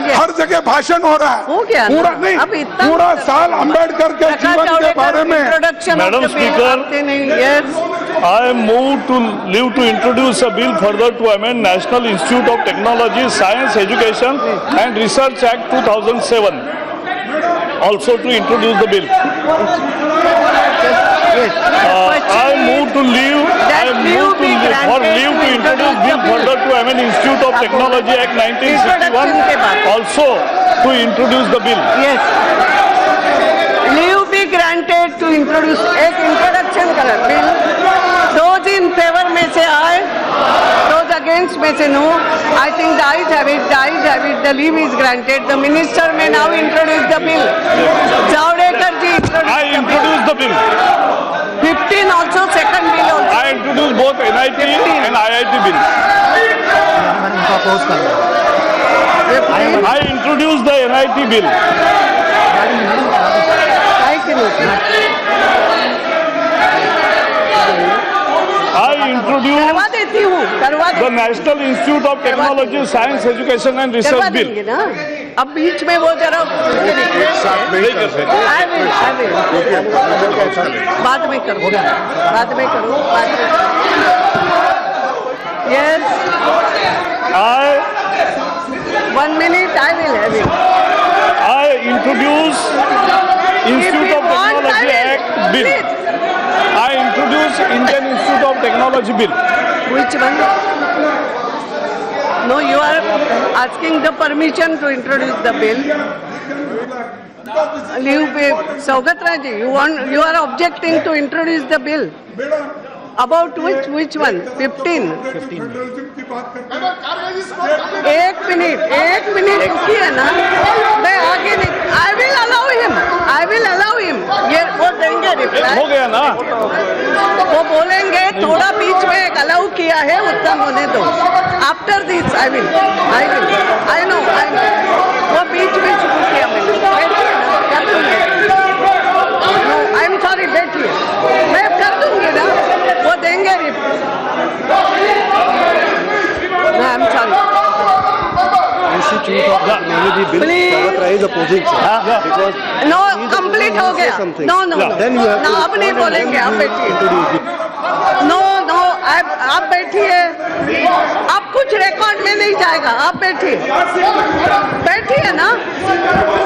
गया। हर जगह भाषण हो रहा है। हो गया ना। पूरा नहीं, अब इतना पूरा साल अंबेडकर के जीवन के बारे में। Madam Speaker, I move to leave to introduce a bill further to amend National Institute of Technology, Science, Education and Research Act 2007. Also to introduce the bill. I move to leave. For leave to introduce bill further to amend Institute of Technology Act 1961. Also to introduce the bill. Yes. Leave be granted to introduce एक introduction करा bill. Those in favor में से आए, those against में से no. I think the ayes have it. The ayes have it. The leave is granted. The minister may now introduce the bill. Javadekar ji I introduce the bill. 15 also second bill also. I introduce both NIT and IIT bill. I introduce the NIT bill. I introduce करवा देती हूँ, करवा the National Institute of Technology, Science, Education and करवा Research bill. देंगे ना। अब बीच में वो जरा नहीं कर सकते। I will. बाद में करो, बाद में करो, बाद में करो। Yes, I 1 minute I will have it. introduce Institute of Technology Act bill. Please. I introduce Indian Institute of Technology bill. Which one? No, you are asking the permission to introduce the bill. Saugat Rai ji, you are objecting to introduce the bill. About which one? 15. एक minute रुकिए ना, मैं आगे नहीं. I will allow him. ये वो देंगे reply. हो गया ना? वो बोलेंगे थोड़ा बीच में एक अलाउ किया है, उतना होने दो. After this I know. वो बीच में शुरू किया मैंने. बैठिए ना, कर दूंगी. आई एम सॉरी, बैठिए, मैं कर दूंगी ना. वो देंगे reply. I am sorry. Institute of Technology bill, Saugat Rai is opposing, sir. Because no complete हो गया. No Then you have to अब नहीं बोलेंगे. आप बैठिए. introduce it. नो आप बैठिए. आप कुछ रिकॉर्ड में नहीं जाएगा. आप बैठिए ना.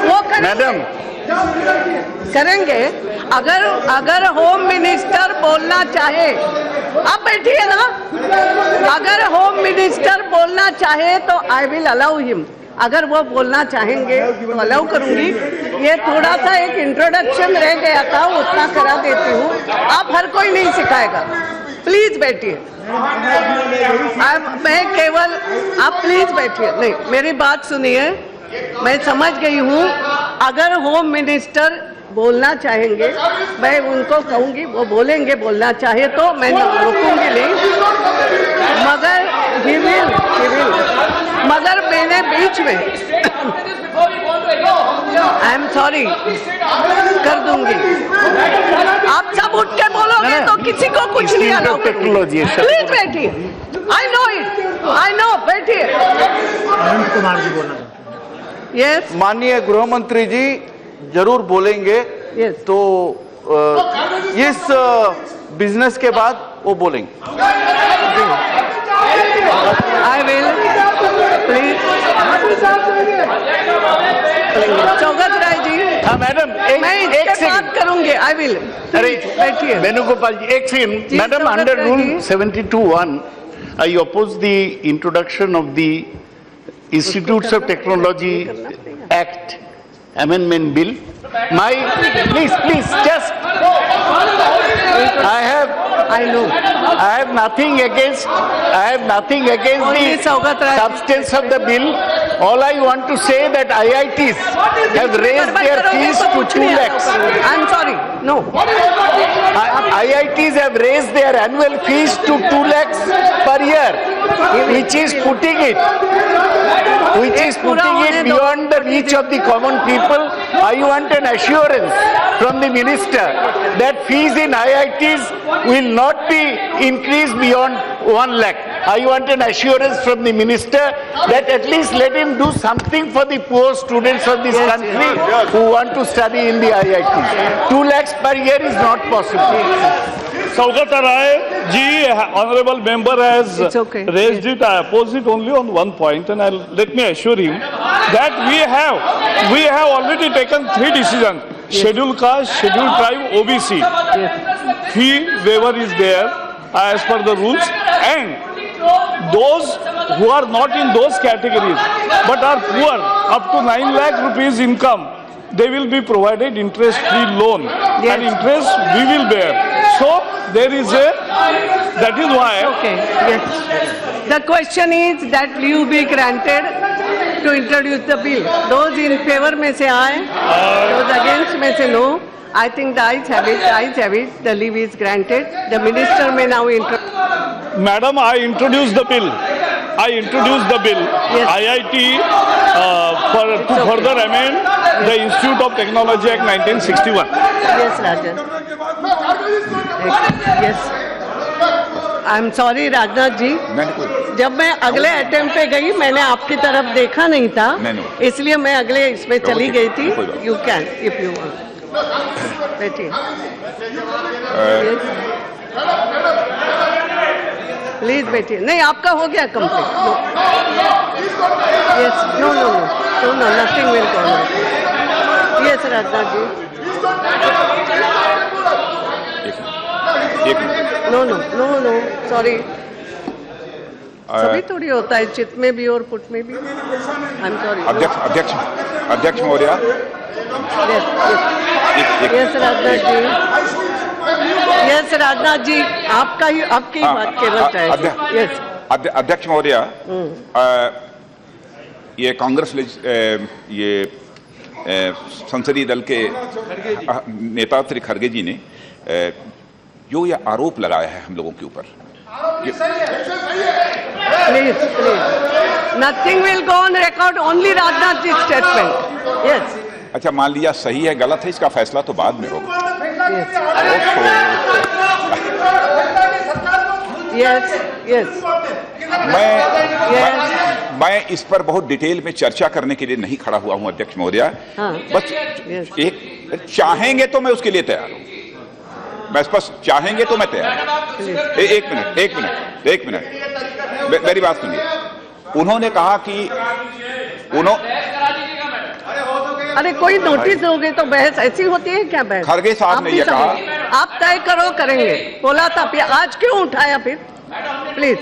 वो करेंगे. अगर होम मिनिस्टर बोलना चाहे, आप बैठिए ना. अगर होम मिनिस्टर बोलना चाहे तो आई विल अलाउ हिम. अगर वो बोलना चाहेंगे तो अलाउ करूंगी. ये थोड़ा सा एक इंट्रोडक्शन रह गया था, उतना करा देती हूँ. आप हर कोई नहीं सिखाएगा. प्लीज बैठिए. मैं केवल, आप प्लीज बैठिए. नहीं, मेरी बात सुनिए. मैं समझ गई हूँ. अगर होम मिनिस्टर बोलना चाहेंगे, मैं उनको कहूंगी, वो बोलेंगे बोलना चाहे तो मैं रोकूंगी नहीं. मगर मैंने बीच में आई एम सॉरी कर दूंगी. आप सब उठ के बोलोगे तो किसी को कुछ नहीं अलाउ करूंगी. प्लीज बैठिए. I know. बैठिए. कुमार जी बोलना. यस. माननीय गृह मंत्री जी जरूर बोलेंगे. Yes. तो इस बिजनेस के बाद वो बोलेंगे. I will. Please. Saugata Roy ji. हाँ मैडम, मैं इसके बाद करूंगी. I will. अरे बैठिए. वेणुगोपाल जी, एक सेकंड. जी, madam, Saugata under Roy rule ji. 72(1), I oppose the introduction of the Institutes of Technology Act Amendment Bill. Please, just. I know. I have nothing against Only Saugat the Rai. substance of the bill. All I want to say that IITs have raised their fees to 2 lakhs. I am sorry. No. IITs have raised their annual fees to 2 lakhs per year, which is putting it beyond the reach of the common people. I want an assurance from the minister that fees in IITs will not be increased beyond 1 lakh. I want an assurance from the minister that at least let him do something for the poor students of this country who want to study in the IIT. 2 lakhs per year is not possible. Saugat Rai ji, honorable member has It's okay. raised it. I oppose it only on one point, and let me assure him that we have already taken 3 decisions: scheduled caste, scheduled tribe, OBC. Fee waiver is there as per the rules, and those who are not in those categories but are poor, up to 9 lakh rupees income, they will be provided interest-free loan, and interest we will bear. So there is that is why. Okay, yes. The question is that leave be granted to introduce the bill. Those in favor में से आए, those against में से no. I think the ayes have it, the leave is granted. The minister may now introduce. Madam, I introduced the bill. Yes. IIT to further amend the Institute of Technology Act 1961. Yes, Rajan. Yes. I'm sorry, Rajnath ji. जब मैं अगले attempt पे गई, मैंने आपकी तरफ देखा नहीं था, इसलिए मैं अगले इसमें चली गई थी. You can, if you want. बैठिए. प्लीज बैठिए. नहीं, आपका हो गया complete. Yes, no, nothing will go. Yes, Rajnath ji. No, sorry. सभी थोड़ी होता है, चित में भी और पुट में भी. I am sorry. अध्यक्ष महोदया. यस, राजनाथ जी. यस, राजनाथ जी, आपकी बात केवल चाहिए. यस. अध्यक्ष महोदया, ये कांग्रेस ये संसदीय दल के नेता श्री खड़गे जी ने जो ये आरोप लगाया है हम लोगों के ऊपर. Please, nothing will go on record, only Rajnath ji statement. Yes. अच्छा, मान लिया सही है गलत है, इसका फैसला तो बाद में होगा. यस. मैं इस पर बहुत डिटेल में चर्चा करने के लिए नहीं खड़ा हुआ हूं अध्यक्ष महोदया. बस एक चाहेंगे तो मैं उसके लिए तैयार हूं. मैं बस चाहेंगे तो मैं तैयार हूं. एक मिनट मेरी बात सुनिए. उन्होंने कहा कि अरे कोई नोटिस हो गई तो बहस ऐसी होती है क्या? बहस खड़गे साहब ने ये कहा. आप तय करो, करेंगे. बोला था, आज क्यों उठाया फिर? प्लीज.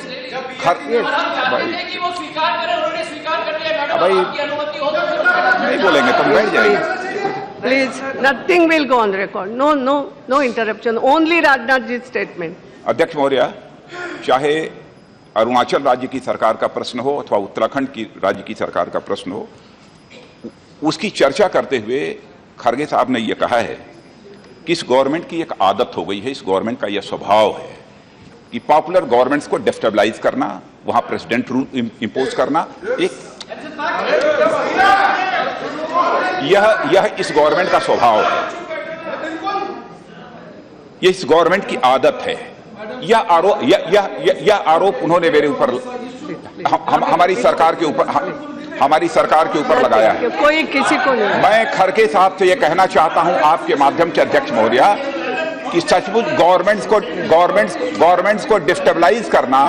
भाई नहीं बोलेंगे तो बैठ जाएंगे. Please, nothing will go on record. No interruption, only Rajnath ji statement. अध्यक्ष महोदया, चाहे अरुणाचल राज्य की सरकार का प्रश्न हो अथवा उत्तराखंड की राज्य की सरकार का प्रश्न हो, उसकी चर्चा करते हुए खड़गे साहब ने यह कहा है कि इस गवर्नमेंट की एक आदत हो गई है, इस गवर्नमेंट का यह स्वभाव है कि पॉपुलर गवर्नमेंट्स को डिस्टेबलाइज करना, वहां प्रेसिडेंट रूल इंपोज करना, यह इस गवर्नमेंट का स्वभाव है. यह इस गवर्नमेंट की आदत है. यह आरोप उन्होंने मेरे ऊपर, हमारी सरकार के ऊपर लगाया है. कोई किसी को नहीं. मैं खड़गे साहब से यह कहना चाहता हूं आपके माध्यम से अध्यक्ष महोदया कि सचमुच गवर्नमेंट्स को डिस्टेबलाइज करना,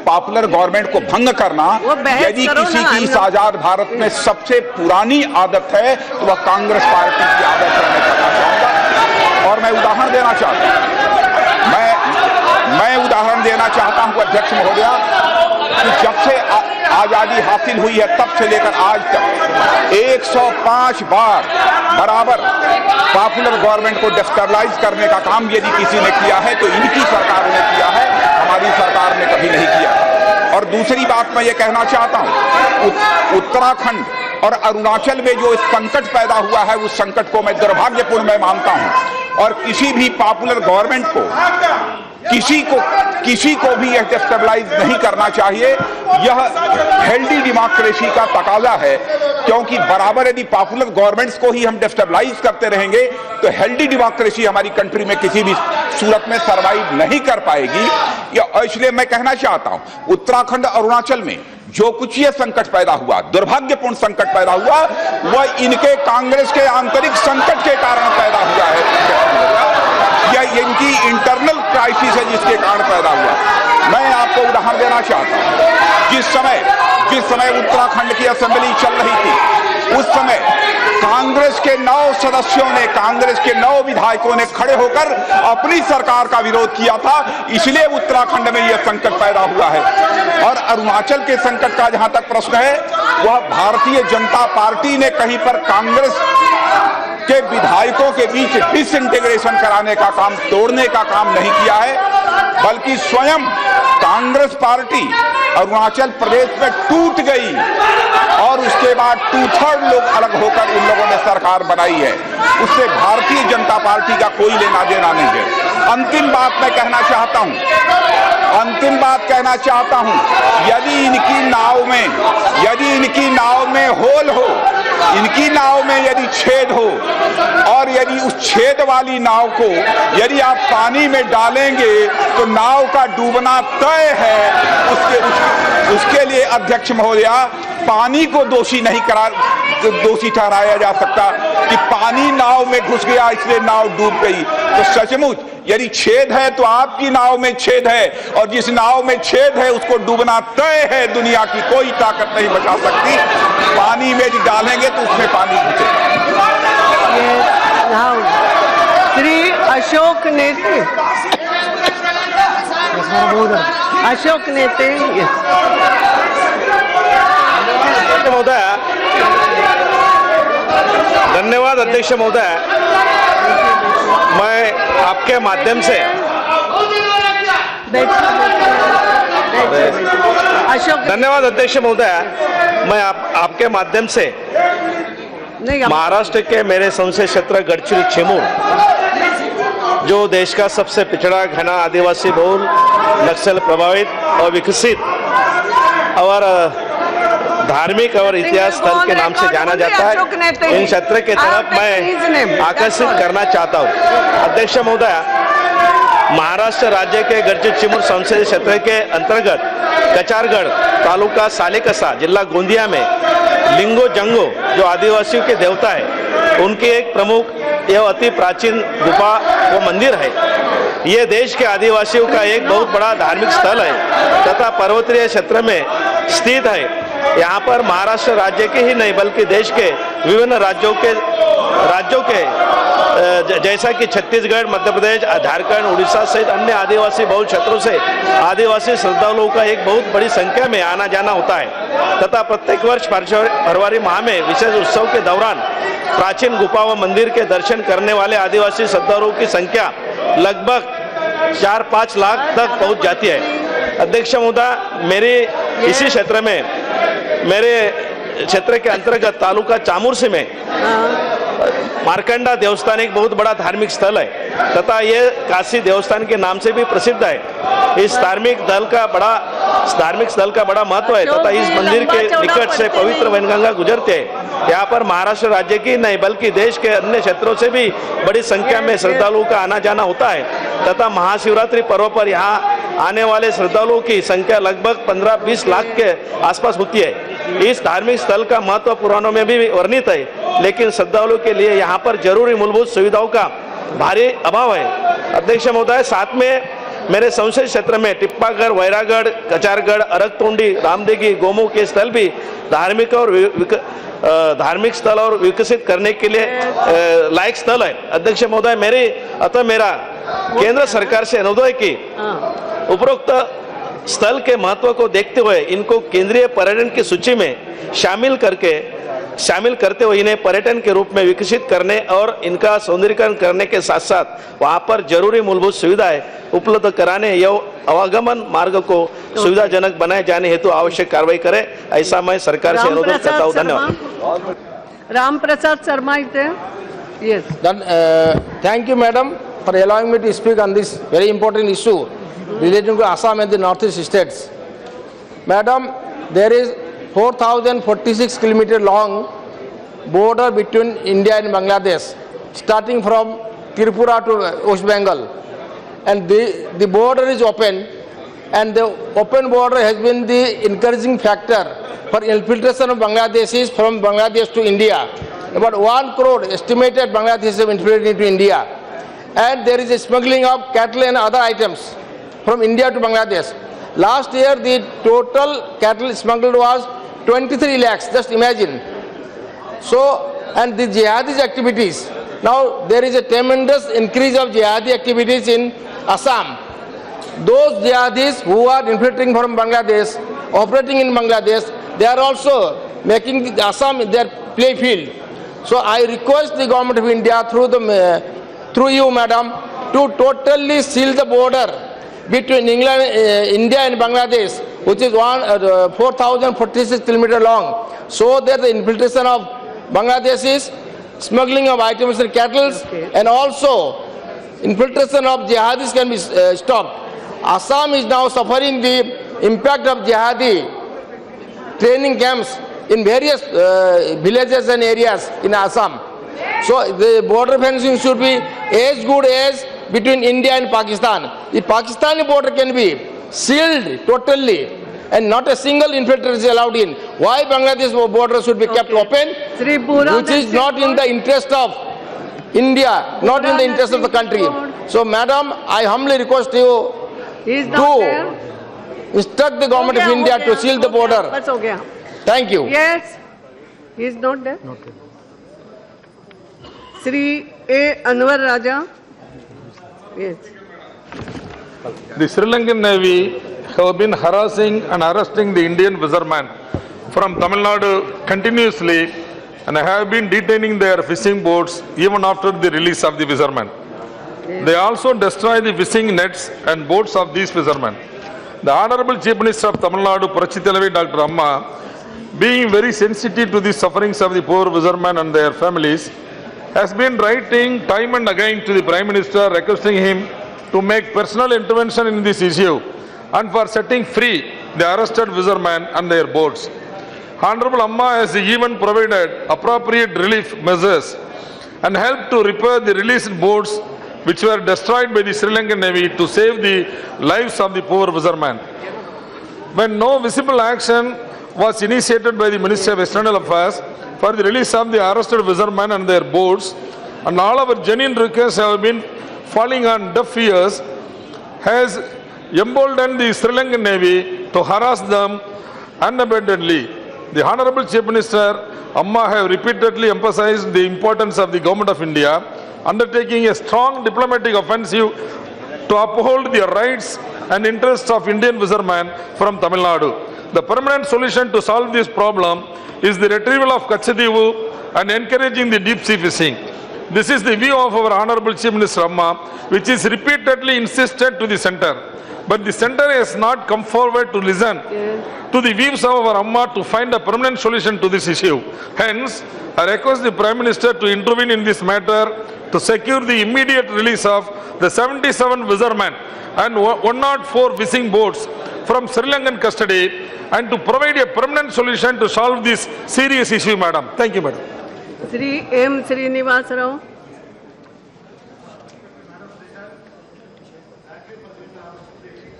पॉपुलर गवर्नमेंट को भंग करना, यदि किसी की इस आजाद भारत में सबसे पुरानी आदत है तो वह कांग्रेस पार्टी की आदत है. मैं कहना चाहूंगा और मैं उदाहरण देना चाहता हूं अध्यक्ष महोदया कि जब से आजादी हासिल हुई है तब से लेकर आज तक 105 बार बराबर पॉपुलर गवर्नमेंट को डिस्टेबलाइज करने का काम यदि किसी ने किया है तो इनकी सरकार ने किया है, हमारी सरकार ने कभी नहीं किया. और दूसरी बात मैं ये कहना चाहता हूं, उत्तराखंड और अरुणाचल में जो संकट पैदा हुआ है उस संकट को मैं दुर्भाग्यपूर्ण मैं मानता हूं. और किसी भी पॉपुलर गवर्नमेंट को किसी को भी यह डिस्टेबलाइज नहीं करना चाहिए। यह हेल्दी डेमोक्रेसी का तकाजा है, क्योंकि बराबर यदि पॉपुलर गवर्नमेंट्स को ही हम डिस्टेबलाइज करते रहेंगे तो हेल्दी डेमोक्रेसी हमारी कंट्री में किसी भी सूरत में सरवाइव नहीं कर पाएगी। इसलिए मैं कहना चाहता हूं, उत्तराखंड अरुणाचल में जो कुछ ये संकट पैदा हुआ, दुर्भाग्यपूर्ण संकट पैदा हुआ, वह इनके कांग्रेस के आंतरिक संकट के कारण पैदा हुआ है। यह इनकी इंटरनल क्राइसिस है जिसके कारण पैदा हुआ। मैं आपको उदाहरण देना चाहता हूं, जिस समय उत्तराखंड की असेंबली चल रही थी, उस समय कांग्रेस के 9 सदस्यों ने, कांग्रेस के 9 विधायकों ने खड़े होकर अपनी सरकार का विरोध किया था। इसलिए उत्तराखंड में यह संकट पैदा हुआ है। और अरुणाचल के संकट का जहां तक प्रश्न है, वह भारतीय जनता पार्टी ने कहीं पर कांग्रेस के विधायकों के बीच डिसइंटीग्रेशन कराने का काम, तोड़ने का काम नहीं किया है, बल्कि स्वयं कांग्रेस पार्टी अरुणाचल प्रदेश में टूट गई और उसके बाद 2/3 लोग अलग होकर इन लोगों ने सरकार बनाई है। उससे भारतीय जनता पार्टी का कोई लेना देना नहीं है। अंतिम बात मैं कहना चाहता हूं, यदि इनकी नाव में होल हो, इनकी नाव में यदि छेद हो, और यदि उस छेद वाली नाव को यदि आप पानी में डालेंगे तो नाव का डूबना तय है। उसके लिए अध्यक्ष महोदया, पानी को दोषी ठहराया जा सकता कि पानी नाव में घुस गया इसलिए नाव डूब गई। तो सचमुच यदि छेद है तो आपकी नाव में छेद है, और जिस नाव में छेद है उसको डूबना तय है। दुनिया की कोई ताकत नहीं बचा सकती। पानी में यदि डालेंगे तो उसमें पानी घुसेगा। श्री अशोक नेते, अशोक नेते महोदय, धन्यवाद अध्यक्ष महोदय। मैं आपके माध्यम से धन्यवाद अध्यक्ष महोदय, मैं आपके माध्यम से महाराष्ट्र के मेरे संसदीय क्षेत्र गढ़चिरोली चिमूर, जो देश का सबसे पिछड़ा घना आदिवासी बहुल नक्सल प्रभावित और विकसित और धार्मिक और इतिहास स्थल के नाम से जाना जाता है, इन क्षेत्र के तरफ मैं आकर्षित करना चाहता हूं। अध्यक्ष महोदय, महाराष्ट्र राज्य के गढ़चिरोली चिमूर संसदीय क्षेत्र के अंतर्गत कचारगढ़ तालुका सालेकसा जिला गोंदिया में लिंगो जंगो जो आदिवासियों के देवता है, उनकी एक प्रमुख एवं अति प्राचीन गुफा व मंदिर है। ये देश के आदिवासियों का एक बहुत बड़ा धार्मिक स्थल है तथा पर्वतीय क्षेत्र में स्थित है। यहाँ पर महाराष्ट्र राज्य के ही नहीं बल्कि देश के विभिन्न राज्यों के जैसा कि छत्तीसगढ़, मध्य प्रदेश, झारखंड, उड़ीसा सहित अन्य आदिवासी बहुल क्षेत्रों से आदिवासी श्रद्धालुओं का एक बहुत बड़ी संख्या में आना जाना होता है तथा प्रत्येक वर्ष फरवरी माह में विशेष उत्सव के दौरान प्राचीन गुफा व मंदिर के दर्शन करने वाले आदिवासी श्रद्धालुओं की संख्या लगभग 4-5 लाख तक पहुंच जाती है। अध्यक्ष महोदय, मेरे इसी क्षेत्र में, मेरे क्षेत्र के अंतर्गत तालुका चामूरसी में मार्कंडा देवस्थान एक बहुत बड़ा धार्मिक स्थल है तथा ये काशी देवस्थान के नाम से भी प्रसिद्ध है। इस धार्मिक स्थल का बड़ा महत्व है तथा इस मंदिर के निकट से पवित्र वैनगंगा गुजरते हैं। यहाँ पर महाराष्ट्र राज्य की नहीं बल्कि देश के अन्य क्षेत्रों से भी बड़ी संख्या में श्रद्धालुओं का आना जाना होता है तथा महाशिवरात्रि पर्व पर यहाँ आने वाले श्रद्धालुओं की संख्या लगभग 15-20 लाख के आसपास होती है। इस धार्मिक स्थल का महत्व पुराणों में भी वर्णित है, लेकिन श्रद्धालुओं के लिए यहाँ पर जरूरी मूलभूत सुविधाओं का भारी अभाव है। अध्यक्ष महोदय, साथ में मेरे संसदीय क्षेत्र में टिप्पागढ़, वैरागढ़, कचारगढ़, अरकतोंडी, रामदेगी, गोमू के स्थल भी धार्मिक स्थल और विकसित करने के लिए लायक स्थल है। अध्यक्ष महोदय, मेरा केंद्र सरकार से अनुरोध है कि उपरोक्त स्थल के महत्व को देखते हुए इनको केंद्रीय पर्यटन की सूची में शामिल करते हुए इन्हें पर्यटन के रूप में विकसित करने और इनका सौंदर्यीकरण करने के साथ साथ वहां पर जरूरी मूलभूत सुविधाएं उपलब्ध कराने एवं आवागमन मार्ग को सुविधाजनक बनाए जाने हेतु आवश्यक कार्रवाई करे, ऐसा मैं सरकार से अनुरोध करता हूँ। धन्यवाद। राम प्रसाद शर्मा इथे। Yes, thank you madam. for allowing me to speak on this very important issue relating to Assam and the northeast states. Madam, there is 4,046 km long border between India and Bangladesh, starting from Tripura to West Bengal. And the border is open, and the open border has been the encouraging factor for infiltration of Bangladeshis from Bangladesh to India. About 1 crore estimated Bangladeshis have infiltrated into India. And there is a smuggling of cattle and other items from India to Bangladesh. Last year, the total cattle smuggled was 23 lakhs, just imagine. So, and the jihadist activities. Now, there is a tremendous increase of jihadi activities in Assam. Those jihadis who are infiltrating from Bangladesh, operating in Bangladesh, they are also making Assam their playfield. So I request the government of India through you, madam, to totally seal the border between India and Bangladesh, which is 4,046 km long, so that the infiltration of Bangladeshis, smuggling of items and cattle, and also infiltration of jihadis can be stopped. Assam is now suffering the impact of jihadi training camps in various villages and areas in Assam. So the border fencing should be as good as between India and Pakistan. The Pakistani border can be sealed totally and not a single infiltrator is allowed in. Why Bangladesh border should be kept open, which is not in the interest of India, not in the interest of the country. So madam, I humbly request you to instruct the government of India to seal the border. Thank you. Yes, he is not there. Sri A. Anwar Raja. Yes. The Sri Lankan Navy have been harassing and arresting the Indian fishermen from Tamil Nadu continuously and have been detaining their fishing boats even after the release of the fishermen. They also destroy the fishing nets and boats of these fishermen. The Honorable Chief Minister of Tamil Nadu, Purachithalavi Dr. Amma, being very sensitive to the sufferings of the poor fishermen and their families, has been writing time and again to the Prime Minister requesting him to make personal intervention in this issue and for setting free the arrested fishermen and their boats. Honorable Amma has even provided appropriate relief measures and helped to repair the released boats which were destroyed by the Sri Lankan Navy to save the lives of the poor fishermen. When no visible action was initiated by the Ministry of External Affairs for the release of the arrested fishermen and their boats, and all our genuine requests have been falling on deaf ears, has emboldened the Sri Lankan Navy to harass them unabatedly. The Honorable Chief Minister Amma have repeatedly emphasized the importance of the Government of India undertaking a strong diplomatic offensive to uphold the rights and interests of Indian fishermen from Tamil Nadu. The permanent solution to solve this problem is the retrieval of Kachadivu and encouraging the deep sea fishing. This is the view of our Honorable Chief Minister Amma, which is repeatedly insisted to the centre. But the centre has not come forward to listen to the views of our Amma to find a permanent solution to this issue. Hence, I request the Prime Minister to intervene in this matter to secure the immediate release of the 77 fishermen and 104 fishing boats from Sri Lankan custody and to provide a permanent solution to solve this serious issue, madam. Thank you, madam. Sri M. Srinivas Rao.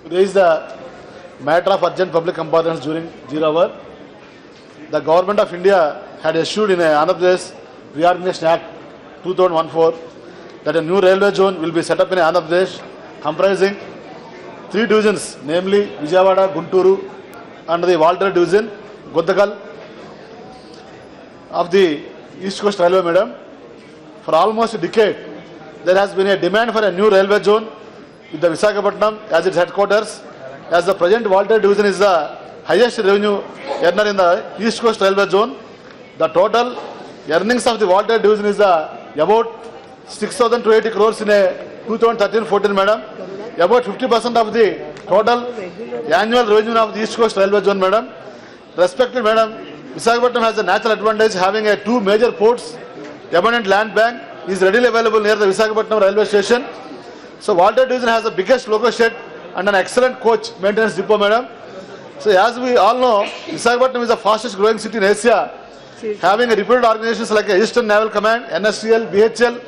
Today is the matter of urgent public importance during 0 hour. The Government of India had issued in Andhra Pradesh Reorganization Act 2014 that a new railway zone will be set up in Andhra Pradesh comprising 3 divisions, namely Vijayawada, Gunturu, under the Walter Division, Godagal of the East Coast Railway, madam. For almost a decade, there has been a demand for a new railway zone with the Visakhapatnam as its headquarters, as the present Walter Division is the highest revenue earner in the East Coast Railway Zone. The total earnings of the Walter Division is about 6,280 crores in a 2013-14, madam. About 50% of the total annual revenue of the East Coast Railway Zone, madam. Respected madam, Visakhapatnam has a natural advantage having 2 major ports, abundant land bank is readily available near the Visakhapatnam railway station, So Walter Division has the biggest local shed and an excellent coach maintenance depot, madam. So as we all know, Visakhapatnam is the fastest growing city in Asia, having a reputed organizations like Eastern Naval Command, NSCL, BHL,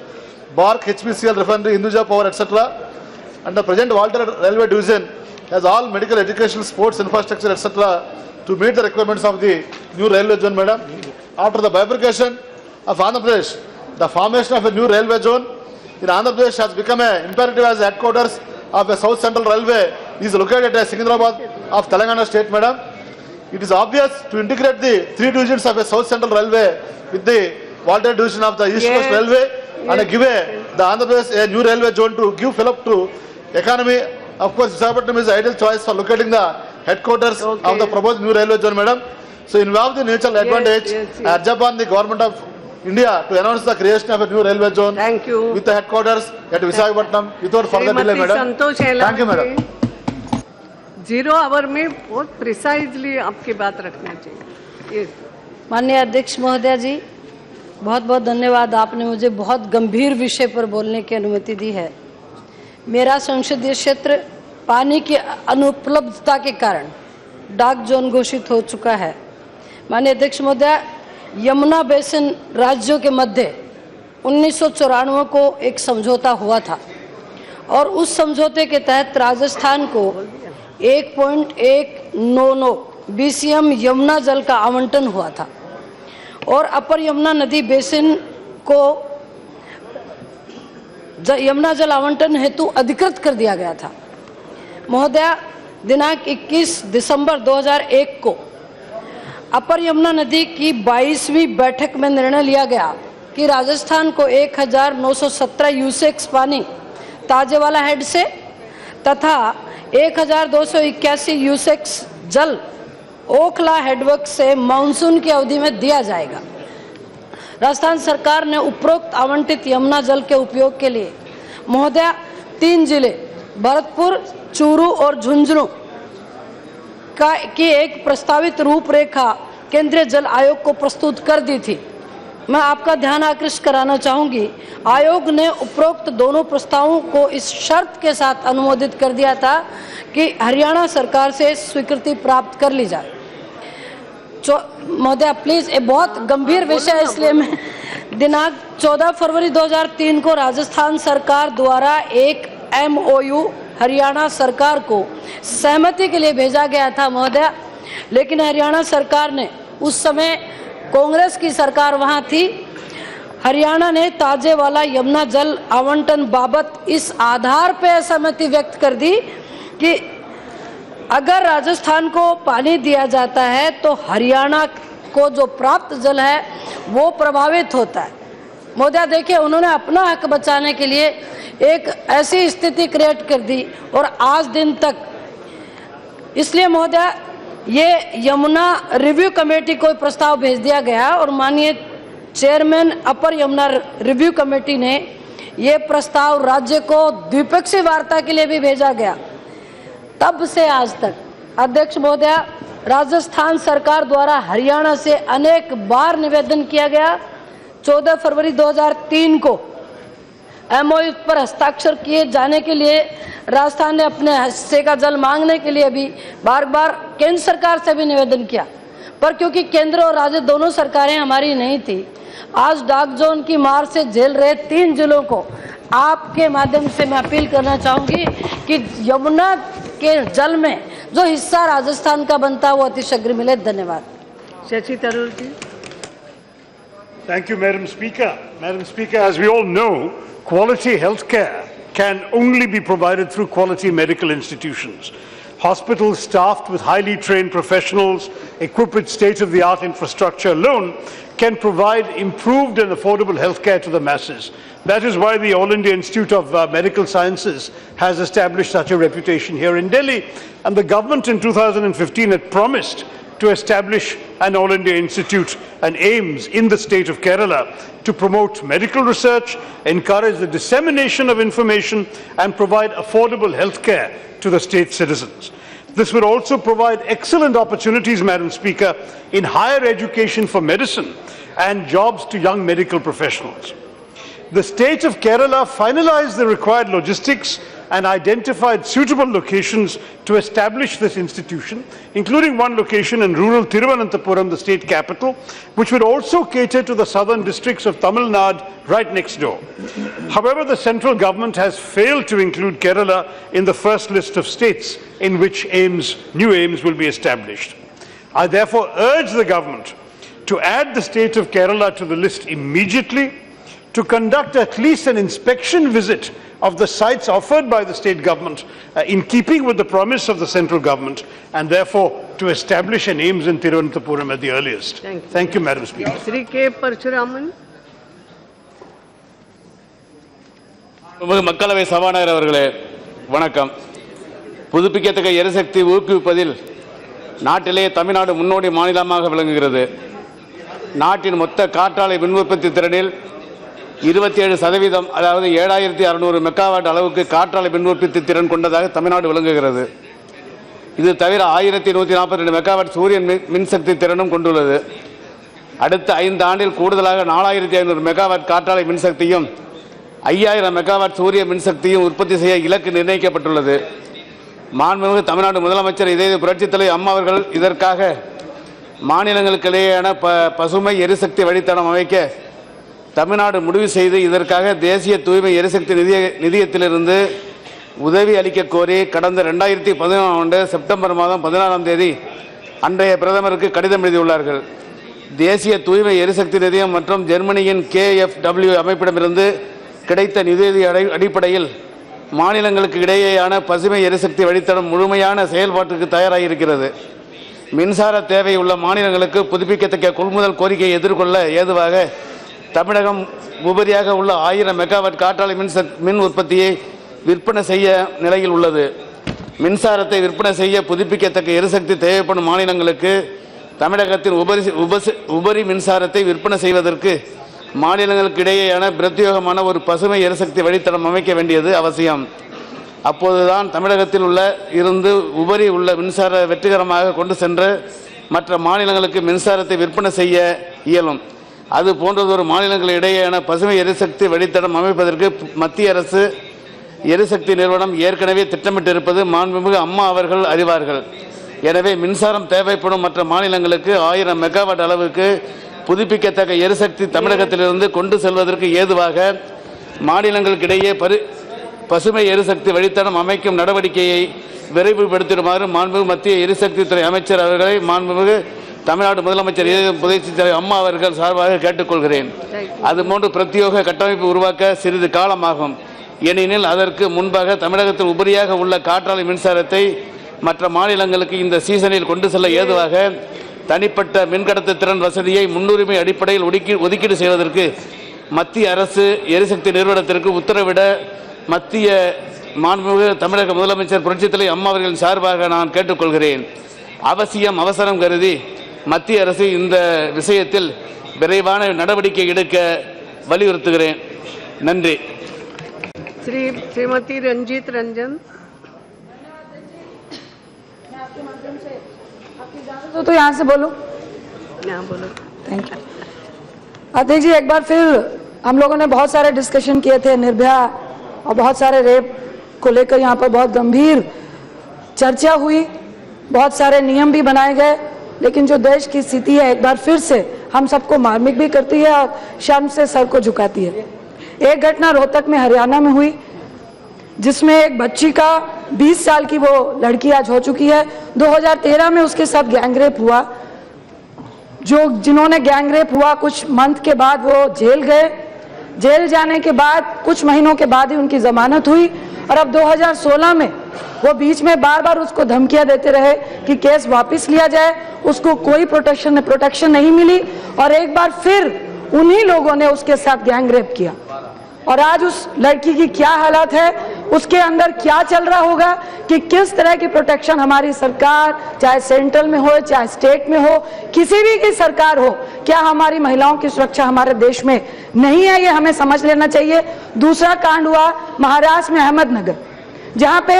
BARC, HPCL, Refinery, Hinduja Power, etc. And the present Walter Railway Division has all medical, educational, sports, infrastructure, etc. to meet the requirements of the new railway zone, madam. After the bifurcation of Andhra Pradesh, the formation of a new railway zone in Andhra Pradesh has become an imperative as headquarters of a South Central Railway is located at Secunderabad of Telangana state, madam. It is obvious to integrate the three divisions of a South Central Railway with the Walter Division of the East Coast Railway and give the Andhra Pradesh a new railway zone to give fill-up to economy. Of course, Visakhapatnam is the ideal choice for locating the headquarters of the proposed new railway zone, madam. So, involve the natural advantage, urge upon the government of India to announce the creation of a new railway zone with the headquarters at Visakhapatnam without further delay, madam. Thank you, madam. 0 our में बहुत precisely आपकी बात रखना चाहिए. माननीय अध्यक्ष महोदय जी, बहुत बहुत धन्यवाद. आपने मुझे बहुत गंभीर विषय पर बोलने की अनुमति दी है. मेरा संसदीय क्षेत्र पानी की अनुपलब्धता के कारण डार्क जोन घोषित हो चुका है. माननीय अध्यक्ष महोदय, यमुना बेसिन राज्यों के मध्य 1994 को एक समझौता हुआ था और उस समझौते के तहत राजस्थान को 1.199 BCM यमुना जल का आवंटन हुआ था और अपर यमुना नदी बेसिन को यमुना जल आवंटन हेतु अधिकृत कर दिया गया था. महोदय, दिनांक 21 दिसंबर 2001 को अपर यमुना नदी की 22वीं बैठक में निर्णय लिया गया कि राजस्थान को 1917 यूसेक्स पानी ताजेवाला हेड से तथा 1281 यूसेक्स जल ओखला हेडवर्क से मानसून की अवधि में दिया जाएगा. राजस्थान सरकार ने उपरोक्त आवंटित यमुना जल के उपयोग के लिए महोदय 3 जिले भरतपुर, चूरू और झुंझुनू की एक प्रस्तावित रूपरेखा केंद्रीय जल आयोग को प्रस्तुत कर दी थी. मैं आपका ध्यान आकृष्ट कराना चाहूँगी, आयोग ने उपरोक्त दोनों प्रस्तावों को इस शर्त के साथ अनुमोदित कर दिया था कि हरियाणा सरकार से स्वीकृति प्राप्त कर ली जाए. महोदय प्लीज़, ये बहुत गंभीर विषय है, इसलिए मैं दिनांक 14 फरवरी 2003 को राजस्थान सरकार द्वारा एक MOU हरियाणा सरकार को सहमति के लिए भेजा गया था महोदय, लेकिन हरियाणा सरकार ने, उस समय कांग्रेस की सरकार वहां थी, हरियाणा ने ताजेवाला यमुना जल आवंटन बाबत इस आधार पर असहमति व्यक्त कर दी कि अगर राजस्थान को पानी दिया जाता है तो हरियाणा को जो प्राप्त जल है वो प्रभावित होता है. महोदय देखिए, उन्होंने अपना हक बचाने के लिए एक ऐसी स्थिति क्रिएट कर दी और आज दिन तक, इसलिए महोदय ये यमुना रिव्यू कमेटी को प्रस्ताव भेज दिया गया और माननीय चेयरमैन अपर यमुना रिव्यू कमेटी ने ये प्रस्ताव राज्य को द्विपक्षीय वार्ता के लिए भी भेजा गया. तब से आज तक अध्यक्ष महोदय, राजस्थान सरकार द्वारा हरियाणा से अनेक बार निवेदन किया गया. 14 फरवरी 2003 को MOU पर हस्ताक्षर किए जाने के लिए राजस्थान ने अपने हिस्से का जल मांगने के लिए भी बार बार केंद्र सरकार से भी निवेदन किया, पर क्योंकि केंद्र और राज्य दोनों सरकारें हमारी नहीं थी, आज डार्क जोन की मार से झेल रहे 3 जिलों को आपके माध्यम से मैं अपील करना चाहूँगी कि यमुना के जल में जो हिस्सा राजस्थान का बनता है वो अतिशीघ्र मिले. धन्यवाद. शशि थरूर जी. Thank you, Madam Speaker. Madam Speaker, as we all know, quality healthcare can only be provided through quality medical institutions. Hospitals staffed with highly trained professionals, equipped with state-of-the-art infrastructure alone, can provide improved and affordable healthcare to the masses. That is why the All India Institute of Medical Sciences has established such a reputation here in Delhi. And the government in 2015 had promised to establish an All India Institute and AIIMS in the state of Kerala to promote medical research, encourage the dissemination of information and provide affordable health care to the state citizens. This would also provide excellent opportunities, Madam Speaker, in higher education for medicine and jobs to young medical professionals. the state of Kerala finalized the required logistics and identified suitable locations to establish this institution, including one location in rural Thiruvananthapuram, the state capital, which would also cater to the southern districts of Tamil Nadu right next door. However, the central government has failed to include Kerala in the first list of states in which new AIIMS will be established. I therefore urge the government to add the state of Kerala to the list immediately, to conduct at least an inspection visit of the sites offered by the state government in keeping with the promise of the central government, and therefore to establish an AIIMS in Thiruvananthapuram at the earliest. Thank you, Madam Speaker. Sri K. Parshuraman. மக்களவை சபாநாயகர் அவர்களே வணக்கம். புதுப்பிக்கத்தக்க எரிசக்தி ஊக்குவிப்பதில் நாட்டிலேயே தமிழ்நாடு முன்னோடி மாநிலமாக விளங்குகிறது. நாட்டின் மொத்த காற்றாலை மின் உற்பத்தி திறனில் 27%, அதாவது 7600 மெகாவாட் அளவுக்கு காற்றாலை மின் உற்பத்தி திறன் கொண்டதாக தமிழ்நாடு விளங்குகிறது. இது தவிர 1142 மெகாவாட் சூரியன் மின்சக்தி திறனும் கொண்டுள்ளது. அடுத்த 5 ஆண்டில் கூடுதலாக 4500 மெகாவாட் காற்றாலை மின்சக்தியும் 5000 மெகாவாட் சூரிய மின்சக்தியும் உற்பத்தி செய்ய இலக்கு நிர்ணயிக்கப்பட்டுள்ளது. மாண்புமிகு தமிழ்நாடு முதலமைச்சர் இதே புரட்சித் தலைவர் அம்மா அவர்கள் இதற்காக மாநிலங்களுக்கிடையேயான பசுமை எரிசக்தி வழித்தடம் அமைக்க தமிழ்நாடு முடிவு செய்து இதற்காக தேசிய தூய்மை எரிசக்தி நிதியத்திலிருந்து உதவி அளிக்க கோரி கடந்த 2014 ஆண்டு செப்டம்பர் மாதம் 16ஆம் தேதி அன்றைய பிரதமருக்கு கடிதம் எழுதியுள்ளார்கள். தேசிய தூய்மை எரிசக்தி நிதியம் மற்றும் ஜெர்மனியின் KfW அமைப்பிடமிருந்து கிடைத்த நிதி அடிப்படையில் மாநிலங்களுக்கு இடையேயான பசுமை எரிசக்தி வழித்தடம் முழுமையான செயல்பாட்டுக்கு தயாராகியிருக்கிறது. மின்சார தேவை உள்ள மாநிலங்களுக்கு புதுப்பிக்கத்தக்க கொள்முதல் கோரிக்கையை எதிர்கொள்ள ஏதுவாக தமிழகம் உபரியாக உள்ள 1000 மெகாவாட் காற்றாலை மின் உற்பத்தியை விற்பனை செய்ய நிலையில் உள்ளது. மின்சாரத்தை விற்பனை செய்ய புதுப்பிக்கத்தக்க எரிசக்தி தேவைப்படும் மாநிலங்களுக்கு தமிழகத்தின் உபரி மின்சாரத்தை விற்பனை செய்வதற்கு மாநிலங்களுக்கு இடையேயான பிரத்யேகமான ஒரு பசுமை எரிசக்தி வழித்தடம் அமைக்க வேண்டியது அவசியம். அப்போதுதான் தமிழகத்தில் இருந்து உபரி உள்ள மின்சார வெற்றிகரமாக கொண்டு சென்று மற்ற மாநிலங்களுக்கு மின்சாரத்தை விற்பனை செய்ய இயலும். அது போன்றதொரு மாநிலங்களுக்கு இடையேயான பசுமை எரிசக்தி வழித்தடம் அமைப்பதற்கு மத்திய அரசு எரிசக்தி நிறுவனம் ஏற்கனவே திட்டமிட்டிருப்பது மாண்புமிகு அம்மா அவர்கள் அறிவார்கள். எனவே மின்சாரம் தேவைப்படும் மற்ற மாநிலங்களுக்கு 1000 மெகாவாட் அளவுக்கு புதுப்பிக்கத்தக்க எரிசக்தி தமிழகத்திலிருந்து கொண்டு செல்வதற்கு ஏதுவாக மாநிலங்களுக்கிடையே பசுமை எரிசக்தி வழித்தடம் அமைக்கும் நடவடிக்கையை விரைவுபடுத்திடுமாறு மாண்புமிகு மத்திய எரிசக்தி துறை அமைச்சர் அவர்களை மாண்புமிகு தமிழ்நாடு முதலமைச்சர் புரட்சித் தலைவர் அம்மா அவர்கள் சார்பாக கேட்டுக்கொள்கிறேன். அதுபோன்று பிரத்யேக கட்டமைப்பு உருவாக்க சிறிது காலமாகும். ஏனெனில் அதற்கு முன்பாக தமிழகத்தில் உபரியாக உள்ள காற்றாலை மின்சாரத்தை மற்ற மாநிலங்களுக்கு இந்த சீசனில் கொண்டு செல்ல ஏதுவாக தனிப்பட்ட மின்கடத்து திறன் வசதியை முன்னுரிமை அடிப்படையில் ஒதுக்கீடு செய்வதற்கு மத்திய அரசு எரிசக்தி நிறுவனத்திற்கு உத்தரவிட மத்திய மாண்புமிகு தமிழக முதலமைச்சர் புரட்சித் தலைவர் அம்மா அவர்களின் சார்பாக நான் கேட்டுக்கொள்கிறேன். அவசரம் கருதி மத்திய அரசு இந்த விஷயத்தில் விரைவான நடவடிக்கை எடுக்க வலியுறுத்துகிறேன். நன்றி. श्रीमती रंजीत रंजन. तो यहाँ से बोलो. बोलो. Thank you. अध्यक्ष जी, एक बार फिर हम लोगों ने बहुत सारे डिस्कशन किए थे निर्भया और बहुत सारे रेप को लेकर यहाँ पर बहुत गंभीर चर्चा हुई, बहुत सारे नियम भी बनाए गए, लेकिन जो देश की स्थिति है एक बार फिर से हम सबको मार्मिक भी करती है और शर्म से सर को झुकाती है. एक घटना रोहतक में हरियाणा में हुई जिसमें एक बच्ची का 20 साल की वो लड़की आज हो चुकी है. 2013 में उसके साथ गैंगरेप हुआ. जिन्होंने गैंगरेप हुआ कुछ मंथ के बाद वो जेल गए. जेल जाने के बाद कुछ महीनों के बाद ही उनकी जमानत हुई और अब 2016 में वो बीच में बार बार उसको धमकियां देते रहे कि केस वापस लिया जाए. उसको कोई प्रोटेक्शन नहीं मिली और एक बार फिर उन्हीं लोगों ने उसके साथ गैंगरेप किया. और आज उस लड़की की क्या हालत है, उसके अंदर क्या चल रहा होगा कि किस तरह की प्रोटेक्शन हमारी सरकार, चाहे सेंट्रल में हो चाहे स्टेट में हो, किसी भी की सरकार हो, क्या हमारी महिलाओं की सुरक्षा हमारे देश में नहीं है, ये हमें समझ लेना चाहिए. दूसरा कांड हुआ महाराष्ट्र में अहमदनगर, जहां पे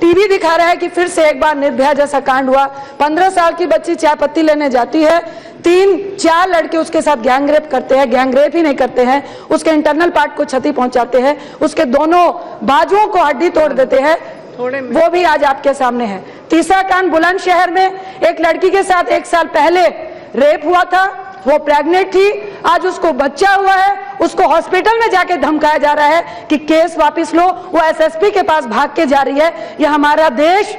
टीवी दिखा रहा है कि फिर से एक बार निर्भया जैसा कांड हुआ. 15 साल की बच्ची चाय पत्ती लेने जाती है, 3-4 लड़के उसके साथ गैंग रेप करते हैं, गैंग रेप ही नहीं करते हैं, उसके इंटरनल पार्ट को क्षति पहुंचाते हैं, उसके दोनों बाजुओं को हड्डी तोड़ देते हैं, वो भी आज आपके सामने है। तीसरा कांड बुलंदशहर में एक लड़की के साथ 1 साल पहले रेप हुआ था, वो प्रेग्नेंट थी, आज उसको बच्चा हुआ है, उसको हॉस्पिटल में जाके धमकाया जा रहा है कि केस वापस लो, वो एसएसपी के पास भाग के जा रही है। ये हमारा देश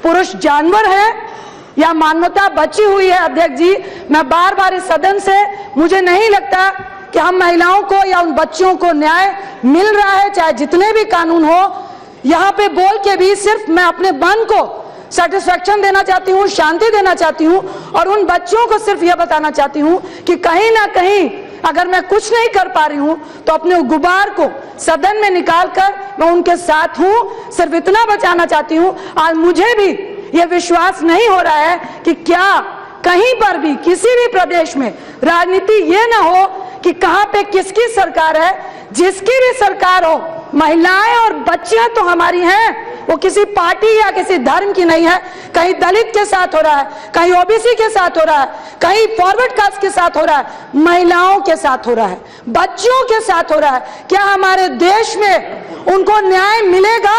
पुरुष जानवर है या मानवता बची हुई है? अध्यक्ष जी, मैं बार बार इस सदन से, मुझे नहीं लगता कि हम महिलाओं को या उन बच्चों को न्याय मिल रहा है, चाहे जितने भी कानून हो। यहाँ पे बोल के भी सिर्फ मैं अपने मन को सेटिस्फेक्शन देना चाहती हूँ, शांति देना चाहती हूँ, और उन बच्चों को सिर्फ यह बताना चाहती हूँ कि कहीं ना कहीं अगर मैं कुछ नहीं कर पा रही हूँ तो अपने गुबार को सदन में निकाल कर मैं उनके साथ हूँ। सिर्फ इतना बचाना चाहती हूँ। आज मुझे भी यह विश्वास नहीं हो रहा है कि क्या कहीं पर भी किसी भी प्रदेश में राजनीति ये ना हो कि कहां पे किसकी सरकार है। जिसकी भी सरकार हो, महिलाएं और बच्चियां तो हमारी हैं, वो किसी पार्टी या किसी धर्म की नहीं है। कहीं दलित के साथ हो रहा है, कहीं ओबीसी के साथ हो रहा है, कहीं फॉरवर्ड कास्ट के साथ हो रहा है, महिलाओं के साथ हो रहा है, बच्चों के साथ हो रहा है। क्या हमारे देश में उनको न्याय मिलेगा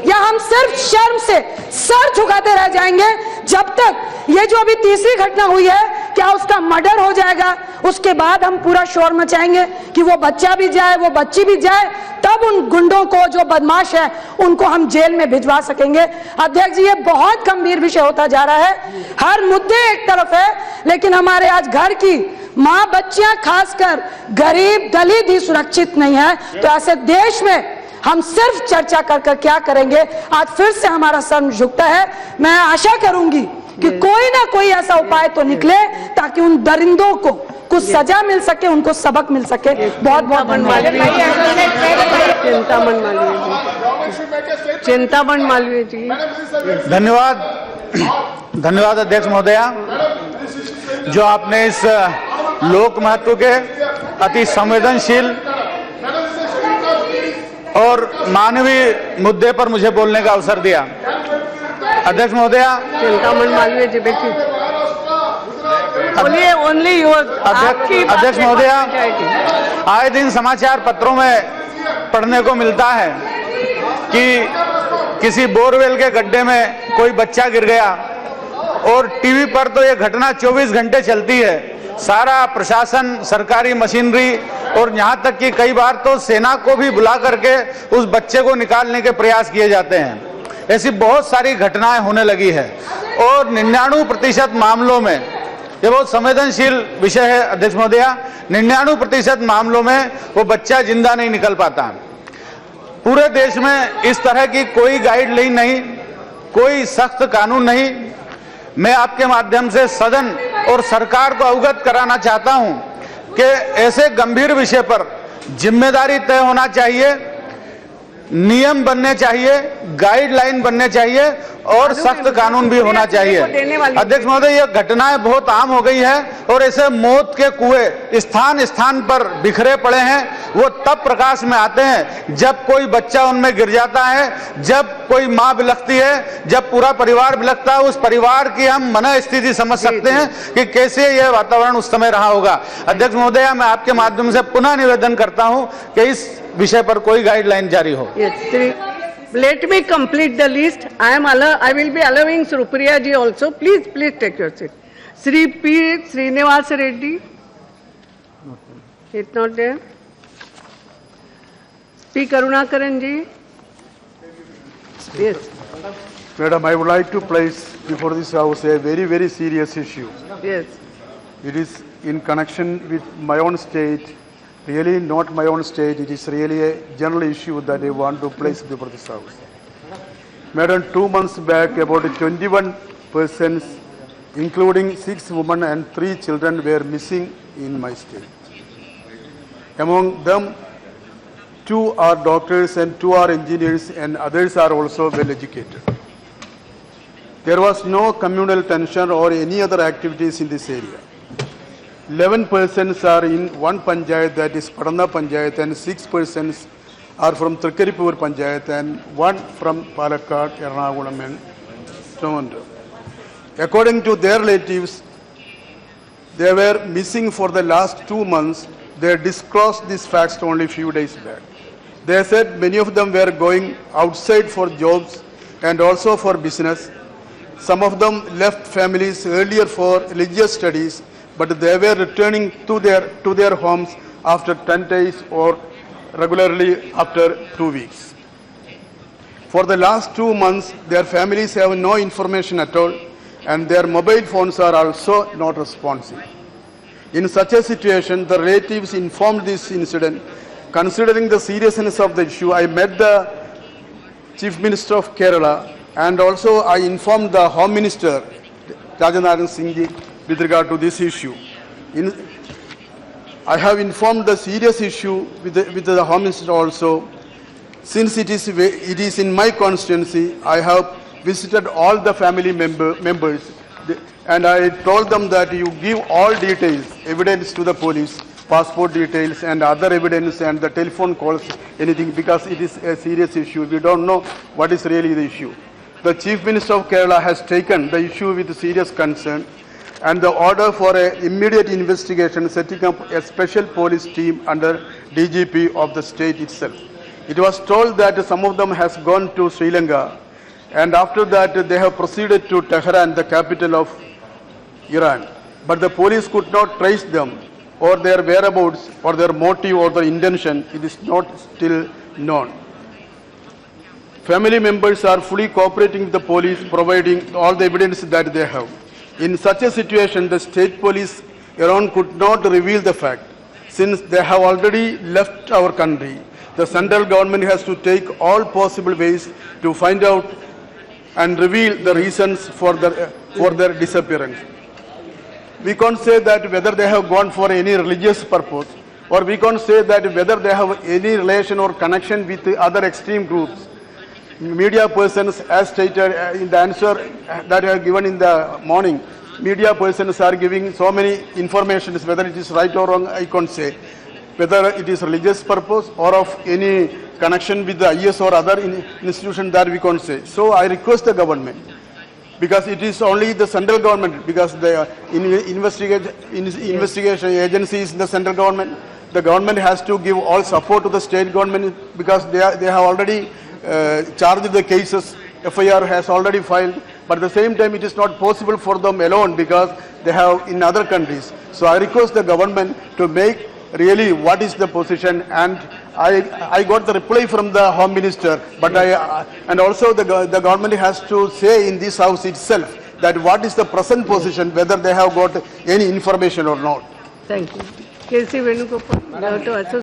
या हम सिर्फ शर्म से सर झुकाते रह जाएंगे जब तक ये जो अभी तीसरी घटना हुई है, क्या उसका मर्डर हो जाएगा, उसके बाद हम पूरा शोर मचाएंगे कि वो बच्चा भी जाए, वो बच्ची भी जाए, तब उन गुंडों को जो बदमाश है उनको हम जेल में भिजवा सकेंगे। अध्यक्ष जी, ये बहुत गंभीर विषय होता जा रहा है। हर मुद्दे एक तरफ है, लेकिन हमारे आज घर की माँ बच्चियां, खासकर गरीब दलित ही सुरक्षित नहीं है। तो ऐसे देश में हम सिर्फ चर्चा कर कर क्या करेंगे? आज फिर से हमारा सर झुकता है। मैं आशा करूंगी कि कोई ना कोई ऐसा उपाय तो निकले ताकि उन दरिंदों को कुछ सजा मिल सके, उनको सबक मिल सके। बहुत बहुत चिंतामण मालवीय जी। धन्यवाद अध्यक्ष महोदया, जो आपने इस लोक महत्व के अति संवेदनशील और मानवीय मुद्दे पर मुझे बोलने का अवसर दिया। अध्यक्ष महोदया, चिंतामण मालवीय जी बेटी बोलिए। ओनली योर अध्यक्ष महोदया, आए दिन समाचार पत्रों में पढ़ने को मिलता है कि किसी बोरवेल के गड्ढे में कोई बच्चा गिर गया, और टीवी पर तो ये घटना 24 घंटे चलती है। सारा प्रशासन, सरकारी मशीनरी और यहाँ तक कि कई बार तो सेना को भी बुला करके उस बच्चे को निकालने के प्रयास किए जाते हैं। ऐसी बहुत सारी घटनाएं होने लगी है, और 99% मामलों में, ये बहुत संवेदनशील विषय है अध्यक्ष महोदया, 99% मामलों में वो बच्चा जिंदा नहीं निकल पाता। पूरे देश में इस तरह की कोई गाइडलाइन नहीं, कोई सख्त कानून नहीं। मैं आपके माध्यम से सदन और सरकार को अवगत कराना चाहता हूं कि ऐसे गंभीर विषय पर जिम्मेदारी तय होना चाहिए, नियम बनने चाहिए, गाइडलाइन बनने चाहिए और सख्त कानून भी होना चाहिए। अध्यक्ष महोदय, ये घटनाएं बहुत आम हो गई है, और ऐसे मौत के कुएं स्थान स्थान पर बिखरे पड़े हैं। वो तब प्रकाश में आते हैं जब कोई बच्चा उनमें गिर जाता है, जब कोई माँ बिलखती है, जब पूरा परिवार बिलखता है। उस परिवार की हम मन स्थिति समझ सकते हैं कि कैसे यह वातावरण उस समय रहा होगा। अध्यक्ष महोदया, मैं आपके माध्यम से पुनः निवेदन करता हूं कि इस विषय पर कोई गाइडलाइन जारी हो। Let me complete the list. I will be allowing Supriya ji also. Please take your seat. Sri P. Srinivas Reddy. It's not there. P. Karunakaran ji. Yes. Madam, I would like to place before this House a very, very serious issue. Yes. It is in connection with my own state. Really not my own state, it is really a general issue that I want to place before this House. Madam, 2 months back, about 21 persons, including 6 women and 3 children, were missing in my state. Among them, 2 are doctors and 2 are engineers, and others are also well educated. There was no communal tension or any other activities in this area. 11 persons are in one panchayat, that is Padanna Panchayat, and 6 persons are from Trikkaripur Panchayat, and 1 from Palakkad, Ernakulam, and Trivandrum. According to their relatives, They were missing for the last 2 months. They disclosed these facts only few days back. They said many of them were going outside for jobs and also for business. Some of them left families earlier for religious studies, but they were returning to their homes after 10 days or regularly after 2 weeks. For the last 2 months, their families have no information at all, and their mobile phones are also not responsive. In such a situation, the relatives informed this incident. Considering the seriousness of the issue, I met the Chief Minister of Kerala, and also I informed the Home Minister, Rajanarayan Singh, with regard to this issue. I have informed the serious issue with the Home Minister also. Since it is in my constituency, I have visited all the family members, and I told them that you give all details, evidence to the police, passport details and other evidence and the telephone calls, anything, because it is a serious issue. We don't know what is really the issue. The Chief Minister of Kerala has taken the issue with serious concern, and the order for an immediate investigation, setting up a special police team under DGP of the state itself. It was told that some of them has gone to Sri Lanka, and after that they have proceeded to Tehran, the capital of Iran. But the police could not trace them, or their whereabouts, or their motive, or their intention. It is not still known. Family members are fully cooperating with the police, providing all the evidence that they have. In such a situation, the state police Iran could not reveal the fact, since they have already left our country. The central government has to take all possible ways to find out and reveal the reasons for their disappearance. We can't say that whether they have gone for any religious purpose, or we can't say that whether they have any relation or connection with the other extreme groups. Media persons, as stated in the answer that I have given in the morning, media persons are giving so many informations, whether it is right or wrong, I can't say. Whether it is religious purpose or of any connection with the IS or other institution, that we can't say. So I request the government, because it is only the central government, because the investigation agency is the central government. The government has to give all support to the state government, because they have already charged the cases. FIR has already filed, but at the same time it is not possible for them alone, because they have in other countries. So I request the government to make really what is the position, and I got the reply from the Home Minister, but and also the government has to say in this house itself that what is the present position, whether they have got any information or not. Thank you. K.C. Venugopal,